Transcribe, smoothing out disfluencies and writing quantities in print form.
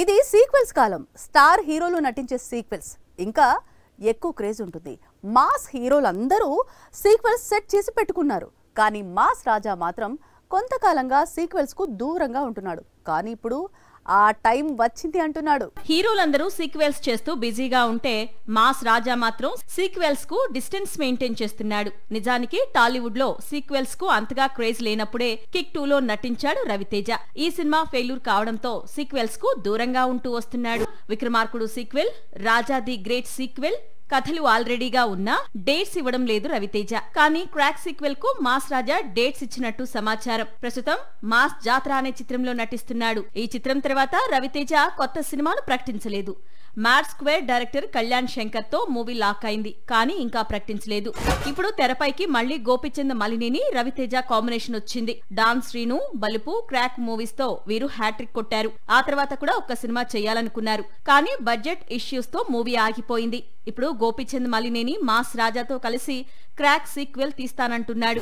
ఇది సీక్వెల్స్ కాలం. స్టార్ హీరోలు నటించే సీక్వెల్స్ ఇంకా ఎక్కువ క్రేజ్ ఉంటుంది. మాస్ హీరోలందరూ సీక్వెల్స్ సెట్ చేసి పెట్టుకున్నారు. కానీ మాస్ రాజా మాత్రం కొంతకాలంగా సీక్వెల్స్ కు దూరంగా ఉంటున్నాడు. కానీ ఇప్పుడు ఆ టైం వచ్చింది అంటున్నాడు. హీరోలందరూ సీక్వెల్స్ చేస్తూ బిజీగా ఉంటే మాస్ రాజా మాత్రం సీక్వెల్స్ కు డిస్టెన్స్ మెయింటైన్ చేస్తున్నాడు. నిజానికి టాలీవుడ్ లో సీక్వెల్స్ కు అంతగా క్రేజ్ లేనప్పుడే కిక్ 2 లో నటించాడు రవితేజ. ఈ సినిమా ఫెయిల్యూర్ కావడంతో సీక్వెల్స్ కు దూరంగా ఉంటూ వస్తున్నాడు. Vikramarkudu sequel, Raja the great sequel కథలు ఆల్రెడీగా ఉన్నా డేట్స్ ఇవ్వడం లేదు రవితేజ. కానీ క్రాక్ సీక్వెల్ కు మాస్ రాజా డేట్స్ ఇచ్చినట్టు సమాచారం. ప్రస్తుతం మాస్ జాతర అనే చిత్రంలో నటిస్తున్నాడు. ఈ చిత్రం తర్వాత రవితేజ కొత్త సినిమాను ప్రకటించలేదు. Mad square director Kalyan Shankar తో మూవీ లాక్ అయింది, కానీ ఇంకా ప్రకటించలేదు. ఇప్పుడు తెరపైకి మళ్లీ గోపిచంద్ మలినేని రవితేజ కాంబినేషన్ వచ్చింది. డాన్ శ్రీను, బలుపు, క్రాక్ మూవీస్ తో వీరు హ్యాట్రిక్ కొట్టారు. ఆ తర్వాత కూడా ఒక్క సినిమా చేయాలనుకున్నారు, కానీ బడ్జెట్ ఇష్యూస్ తో మూవీ ఆగిపోయింది. ఇప్పుడు గోపిచంద్ మలినేని మాస్ రాజాతో కలిసి క్రాక్ సీక్వెల్ తీస్తానంటున్నాడు.